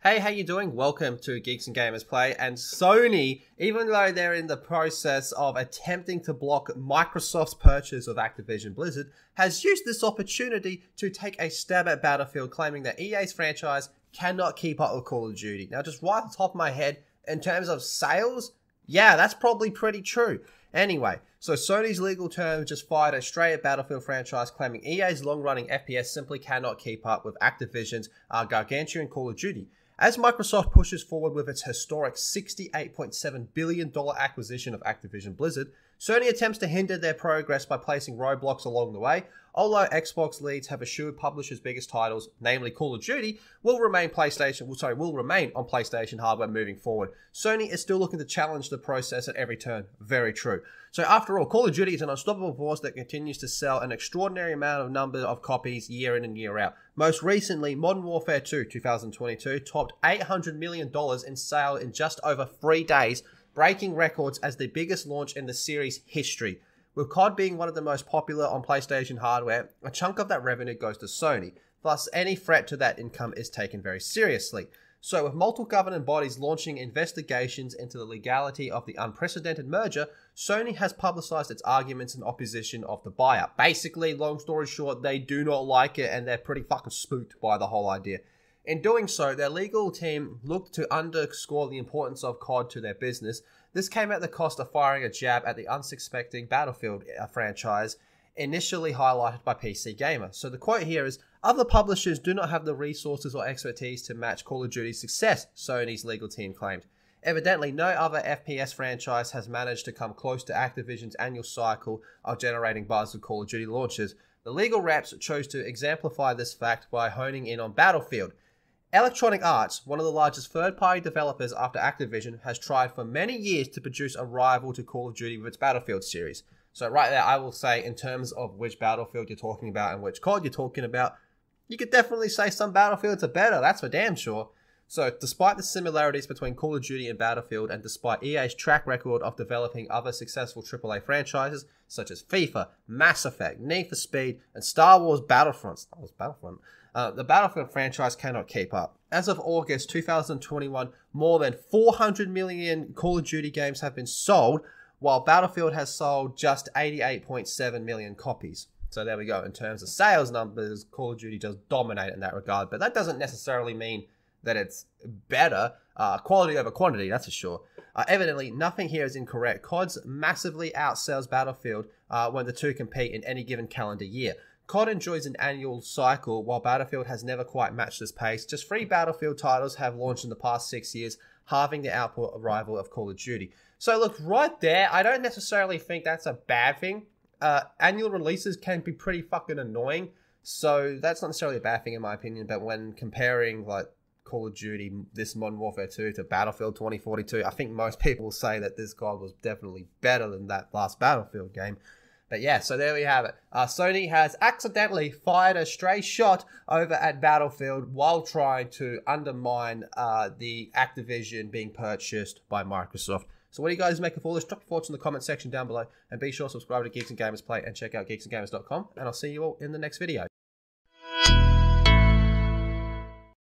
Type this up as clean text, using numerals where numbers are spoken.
Hey, how you doing? Welcome to Geeks and Gamers Play. And Sony, even though they're in the process of attempting to block Microsoft's purchase of Activision Blizzard, has used this opportunity to take a stab at Battlefield, claiming that EA's franchise cannot keep up with Call of Duty. Now, just right off the top of my head, in terms of sales, yeah, that's probably pretty true. Anyway, so Sony's legal term just fired a straight at Battlefield franchise, claiming EA's long-running FPS simply cannot keep up with Activision's gargantuan Call of Duty. As Microsoft pushes forward with its historic $68.7 billion acquisition of Activision Blizzard, Sony attempts to hinder their progress by placing roadblocks along the way. Although Xbox leads have assured publishers' biggest titles, namely Call of Duty, will remain on PlayStation hardware moving forward. Sony is still looking to challenge the process at every turn. Very true. So after all, Call of Duty is an unstoppable force that continues to sell an extraordinary number of copies year in and year out. Most recently, Modern Warfare 2 2022 topped $800 million in sale in just over 3 days, breaking records as the biggest launch in the series' history. With COD being one of the most popular on PlayStation hardware, a chunk of that revenue goes to Sony. Thus, any threat to that income is taken very seriously. So, with multiple governing bodies launching investigations into the legality of the unprecedented merger, Sony has publicized its arguments in opposition of the buyout. Basically, long story short, they do not like it and they're pretty fucking spooked by the whole idea. In doing so, their legal team looked to underscore the importance of COD to their business. This came at the cost of firing a jab at the unsuspecting Battlefield franchise, initially highlighted by PC Gamer. So the quote here is, "Other publishers do not have the resources or expertise to match Call of Duty's success," Sony's legal team claimed. Evidently, no other FPS franchise has managed to come close to Activision's annual cycle of generating buzz with Call of Duty launches. The legal reps chose to exemplify this fact by honing in on Battlefield. Electronic Arts, one of the largest third-party developers after Activision, has tried for many years to produce a rival to Call of Duty with its Battlefield series. So right there, I will say, in terms of which Battlefield you're talking about and which COD you're talking about, you could definitely say some Battlefields are better, that's for damn sure. So despite the similarities between Call of Duty and Battlefield, and despite EA's track record of developing other successful AAA franchises, such as FIFA, Mass Effect, Need for Speed, and Star Wars Battlefront, the Battlefield franchise cannot keep up. As of August 2021, more than 400 million Call of Duty games have been sold, while Battlefield has sold just 88.7 million copies. So there we go. In terms of sales numbers, Call of Duty does dominate in that regard, but that doesn't necessarily mean that it's better. Quality over quantity, that's for sure. Evidently, nothing here is incorrect. COD's massively outsells Battlefield when the two compete in any given calendar year. COD enjoys an annual cycle, while Battlefield has never quite matched this pace. Just 3 Battlefield titles have launched in the past 6 years, halving the output rival of Call of Duty. So look, right there, I don't necessarily think that's a bad thing. Annual releases can be pretty fucking annoying, so that's not necessarily a bad thing in my opinion, but when comparing like Call of Duty, this Modern Warfare 2 to Battlefield 2042, I think most people will say that this COD was definitely better than that last Battlefield game. But yeah, so there we have it. Sony has accidentally fired a stray shot over at Battlefield while trying to undermine the Activision being purchased by Microsoft. So what do you guys make of all this? Drop your thoughts in the comment section down below, and be sure to subscribe to Geeks and Gamers Play and check out geeksandgamers.com, and I'll see you all in the next video.